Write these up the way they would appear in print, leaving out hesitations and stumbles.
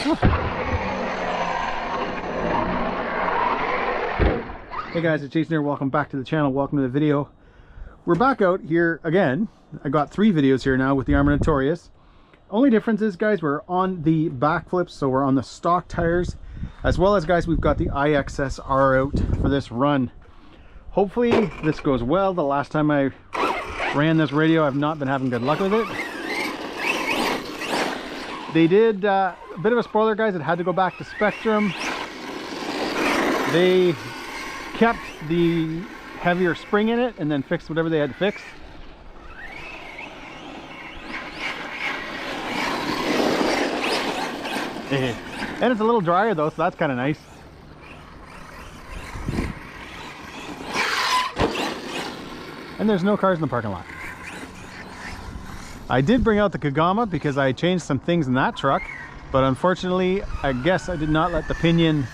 Hey guys, it's Jason here. Welcome back to the channel. Welcome to the video. We're back out here again. I got 3 videos here now with the Arrma Notorious. Only difference is, guys, we're on the back flips, so we're on the stock tires, as well as, guys, we've got the EXSR out for this run. Hopefully this goes well. The last time I ran this radio, I've not been having good luck with it. They did a bit of a spoiler, guys. It had to go back to Spectrum. They kept the heavier spring in it and then fixed whatever they had to fix. And it's a little drier though, so that's kind of nice. And there's no cars in the parking lot. I did bring out the Kagama because I changed some things in that truck, but unfortunately I guess I did not let the pinion,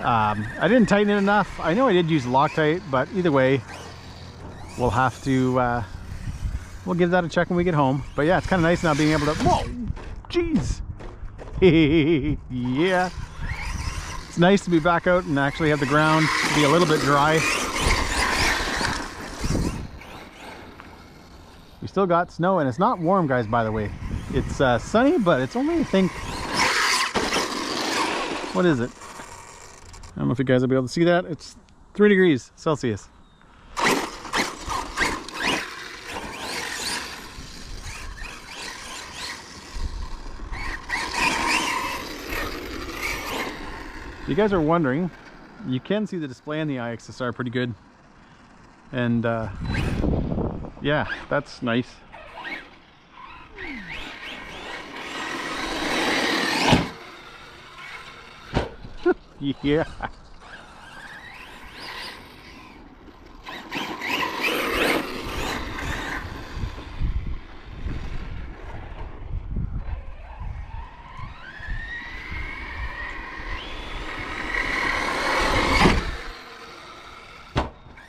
I didn't tighten it enough. I know I did use Loctite, but either way we'll have to we'll give that a check when we get home. But yeah, it's kind of nice now being able to, whoa, jeez. Yeah, it's nice to be back out and actually have the ground be a little bit dry. We still got snow and it's not warm, guys, by the way. It's sunny, but it's only, I think, what is it? I don't know if you guys will be able to see that. It's 3 degrees Celsius. If you guys are wondering, you can see the display on the EXSR pretty good. And yeah, that's nice. Yeah.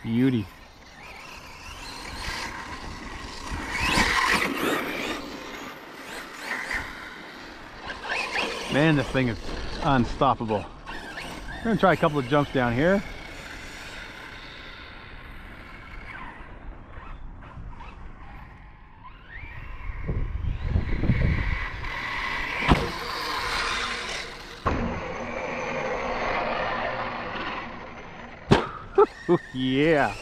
Beauty. Man, this thing is unstoppable. We're gonna try a couple of jumps down here. Yeah,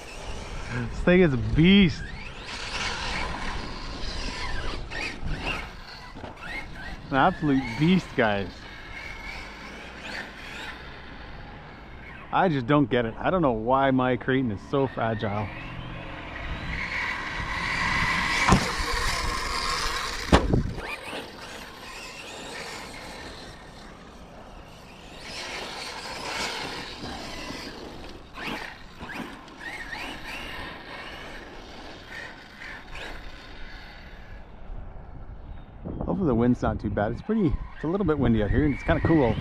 this thing is a beast. An absolute beast, guys. I just don't get it. I don't know why my Creighton is so fragile. Hopefully the wind's not too bad. It's a little bit windy out here and it's kind of cool.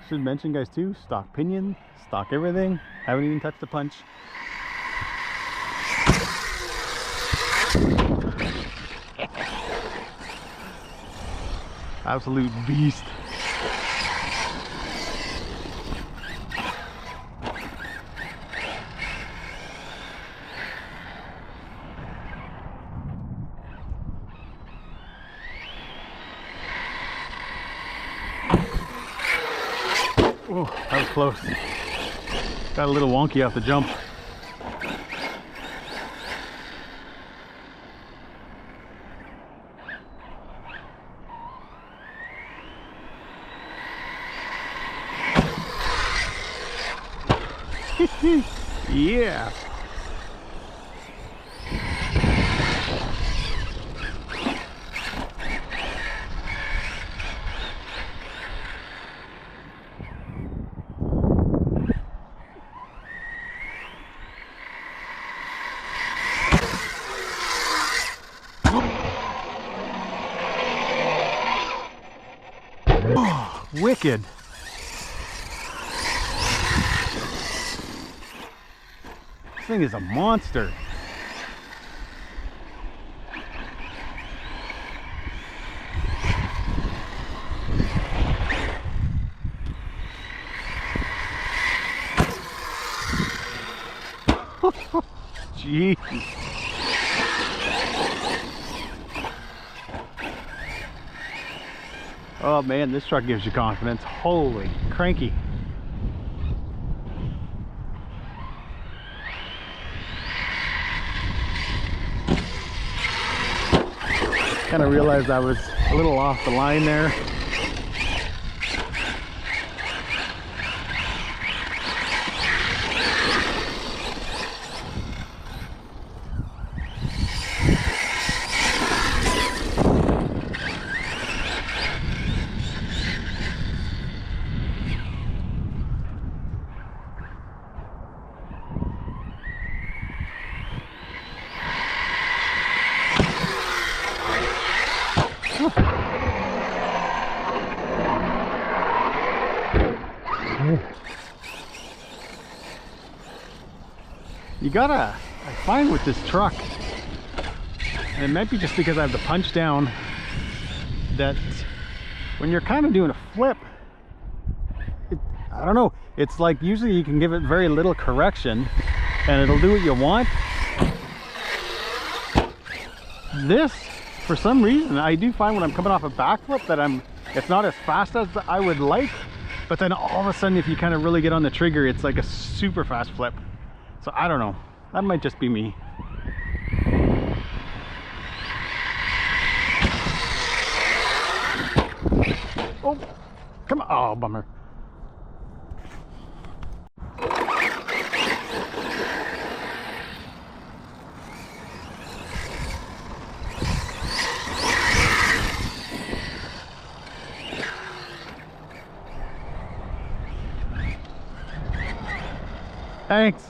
Should mention, guys, too, stock pinion, stock everything. Haven't even touched the punch. Absolute beast. Oh, that was close. Got a little wonky off the jump. Yeah. Oh, wicked. This thing is a monster. Jeez. Oh man, this truck gives you confidence. Holy cranky. Kind of realized I was a little off the line there. You gotta, I find with this truck, and it might be just because I have the punch down, that when you're kind of doing a flip, I don't know, it's like usually you can give it very little correction and it'll do what you want. This, for some reason, I do find when I'm coming off a backflip that it's not as fast as I would like, but then all of a sudden if you kind of really get on the trigger, it's like a super fast flip. So I don't know, that might just be me. Oh, come on, oh bummer. Thanks.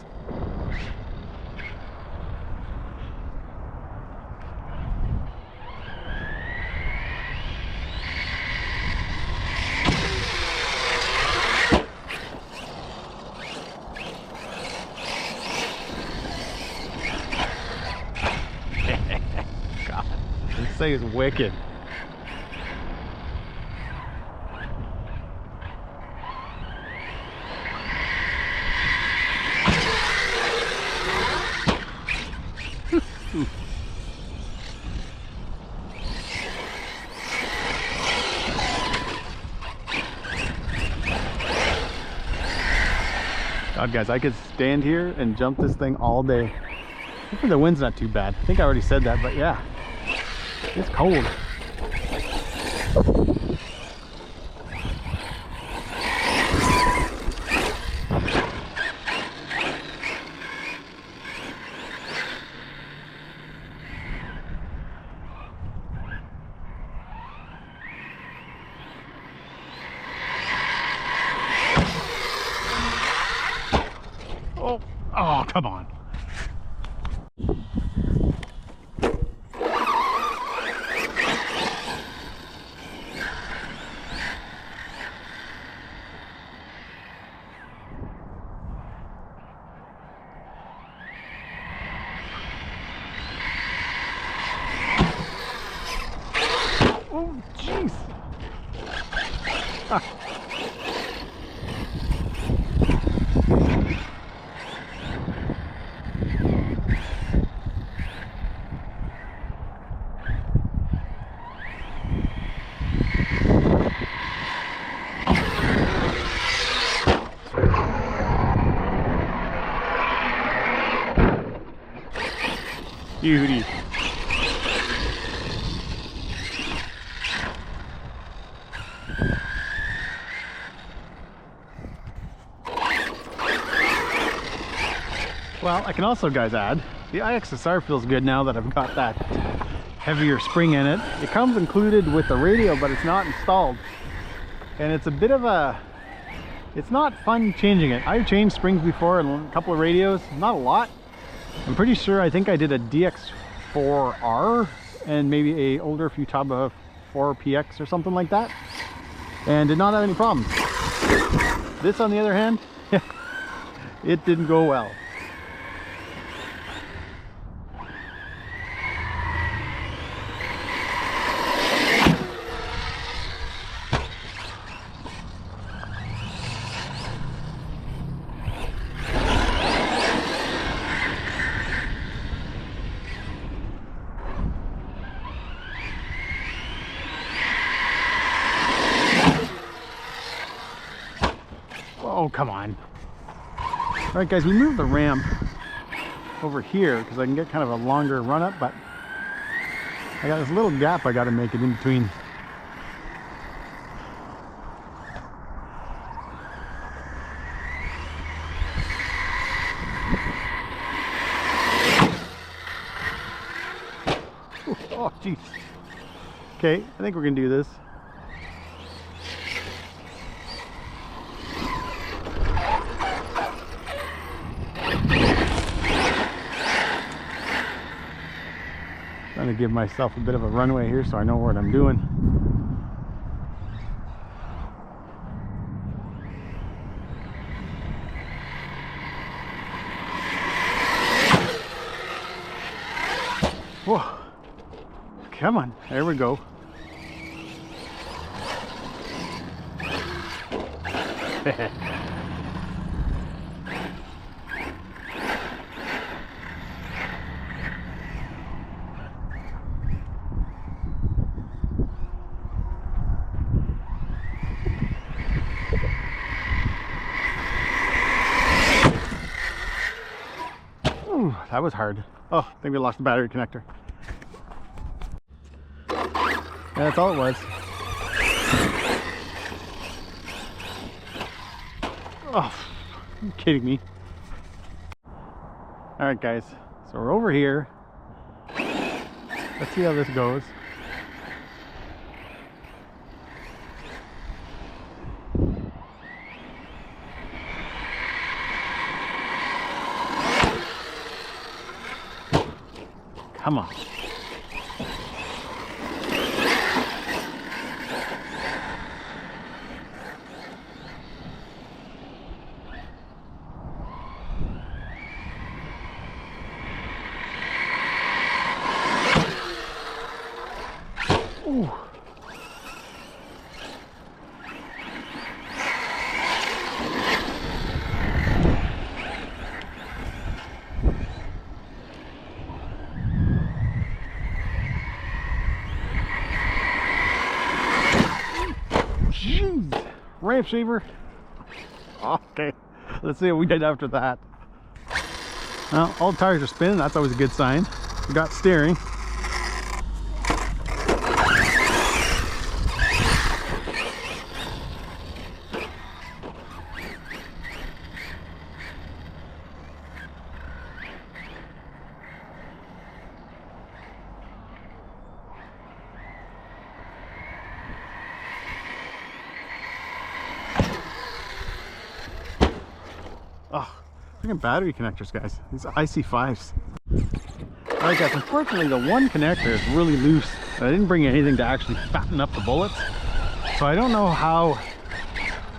God, this thing is wicked. God, guys, I could stand here and jump this thing all day. Hopefully the wind's not too bad. I think I already said that, but yeah, it's cold. Oh, come on. Oh, jeez. Ah. Beauty. Well, I can also, guys, add the EXSR feels good now that I've got that heavier spring in it. It comes included with the radio, but it's not installed, and it's a bit of a, it's not fun changing it. I've changed springs before in a couple of radios, not a lot. I'm pretty sure, I think I did a DX4R and maybe a older Futaba 4PX or something like that, and did not have any problems. This, on the other hand, it didn't go well. Oh, come on. All right, guys, we moved the ramp over here because I can get kind of a longer run up, but I got this little gap I got to make it in between. Oh, jeez. Okay, I think we're gonna do this. Trying to give myself a bit of a runway here so I know what I'm doing. Whoa. Come on, there we go. Ooh, that was hard. Oh, I think we lost the battery connector. Yeah, that's all it was. Oh, are you kidding me? Alright guys, so we're over here. Let's see how this goes. Come on. Ooh. Jeez, ramp shaver. Okay, let's see what we did after that. Well, all the tires are spinning. That's always a good sign. We got steering. Oh, look at battery connectors, guys. These IC5s. Alright guys, unfortunately the one connector is really loose. I didn't bring anything to actually fatten up the bullets. So I don't know how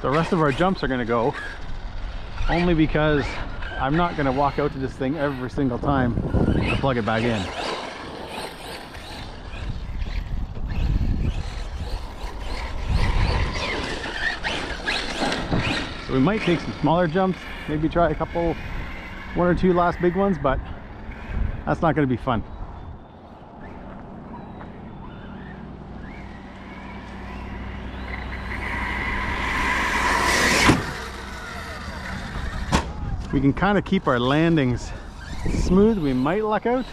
the rest of our jumps are going to go. Only because I'm not going to walk out to this thing every single time to plug it back in. So we might take some smaller jumps, maybe try a couple, one or two last big ones, but that's not going to be fun. We can kind of keep our landings smooth, we might luck out.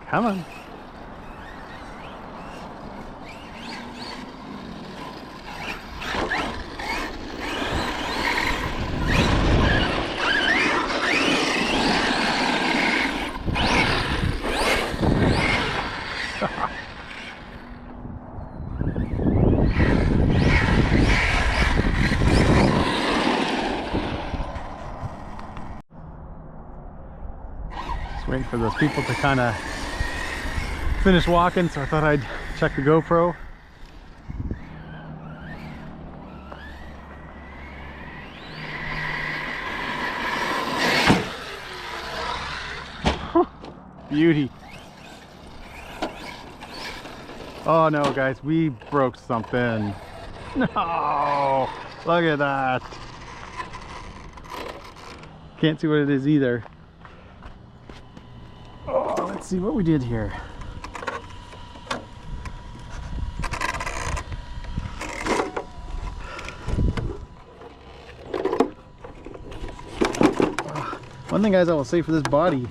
Come on. Waiting for those people to kind of finish walking, so I thought I'd check the GoPro. Beauty. Oh no, guys, we broke something. No, look at that. Can't see what it is either. Oh, let's see what we did here. One thing, guys, I will say for this body,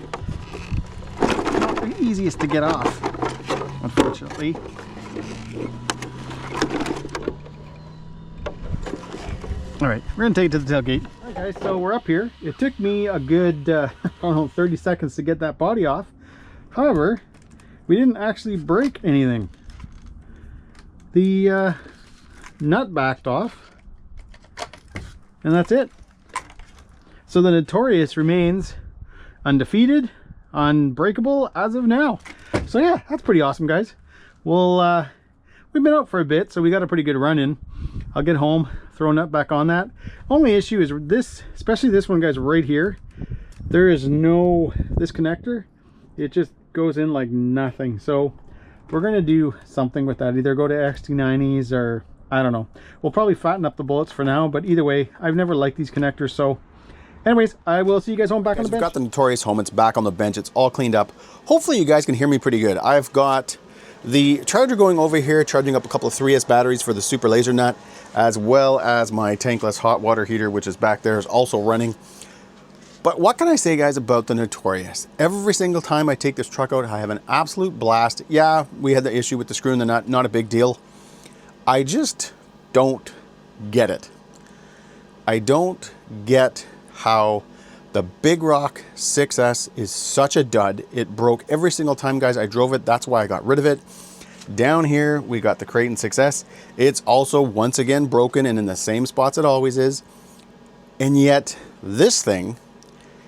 not the easiest to get off, unfortunately. All right, we're gonna take it to the tailgate. All right, guys, so we're up here. It took me a good, I don't know, 30 seconds to get that body off. However, we didn't actually break anything. The nut backed off, and that's it. So the Notorious remains undefeated, unbreakable as of now. So yeah, that's pretty awesome, guys. Well, we've been out for a bit, so we got a pretty good run in. I'll get home, throw a nut back on that. Only issue is this, especially this one, guys, right here. There is no, this connector, it just goes in like nothing. So we're gonna do something with that. Either go to XT90s or I don't know. We'll probably fatten up the bullets for now, but either way, I've never liked these connectors. So anyways, I will see you guys home back on the bench. We've got the Notorious home. It's back on the bench. It's all cleaned up. Hopefully you guys can hear me pretty good. I've got the charger going over here, charging up a couple of 3S batteries for the super laser nut, as well as my tankless hot water heater, which is back there, is also running. But what can I say, guys, about the Notorious? Every single time I take this truck out, I have an absolute blast. Yeah, we had the issue with the screw in the nut, not a big deal. I just don't get it. I don't get how the Big Rock 6S is such a dud. It broke every single time, guys, I drove it. That's why I got rid of it. Down here, we got the Creighton 6S. It's also once again broken and in the same spots it always is. And yet this thing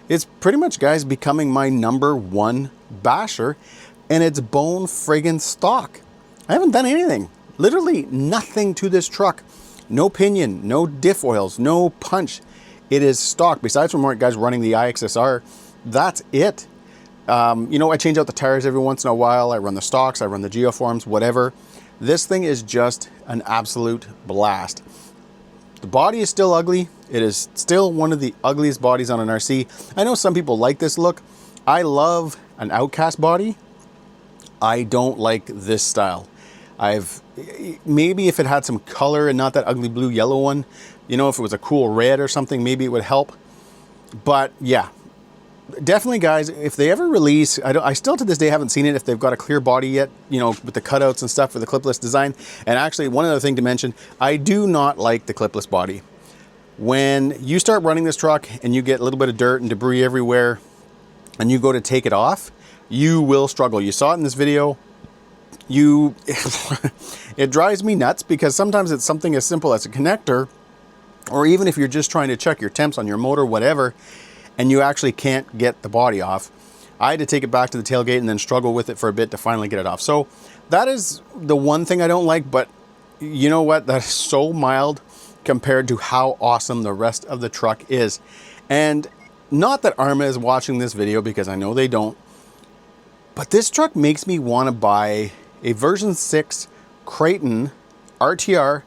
is pretty much, guys, becoming my #1 basher, and it's bone friggin' stock. I haven't done anything, literally nothing to this truck. No pinion, no diff oils, no punch. It is stock. Besides from guys running the EXSR, that's it. You know, I change out the tires every once in a while. I run the stocks, I run the geoforms, whatever. This thing is just an absolute blast. The body is still ugly. It is still one of the ugliest bodies on an RC. I know some people like this look. I love an Outcast body. I don't like this style. Maybe if it had some color and not that ugly blue yellow one, you know, if it was a cool red or something, maybe it would help. But yeah, definitely, guys, if they ever release, I still to this day haven't seen it if they've got a clear body yet, you know, with the cutouts and stuff for the clipless design. And actually, one other thing to mention, I do not like the clipless body. When you start running this truck and you get a little bit of dirt and debris everywhere and you go to take it off, you will struggle. You saw it in this video. It drives me nuts because sometimes it's something as simple as a connector, or even if you're just trying to check your temps on your motor, whatever, and you actually can't get the body off. I had to take it back to the tailgate and then struggle with it for a bit to finally get it off. So that is the one thing I don't like, but you know what? That's so mild compared to how awesome the rest of the truck is. And not that Arrma is watching this video, because I know they don't, but this truck makes me want to buy a version 6 Creighton RTR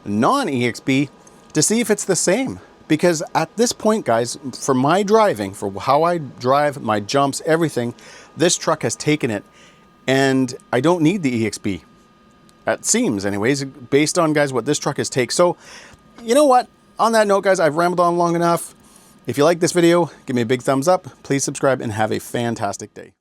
non-EXP to see if it's the same. Because at this point, guys, for my driving, for how I drive, my jumps, everything, this truck has taken it, and I don't need the EXP. It seems, anyways, based on, guys, what this truck has taken. So, you know what? On that note, guys, I've rambled on long enough. If you like this video, give me a big thumbs up. Please subscribe and have a fantastic day.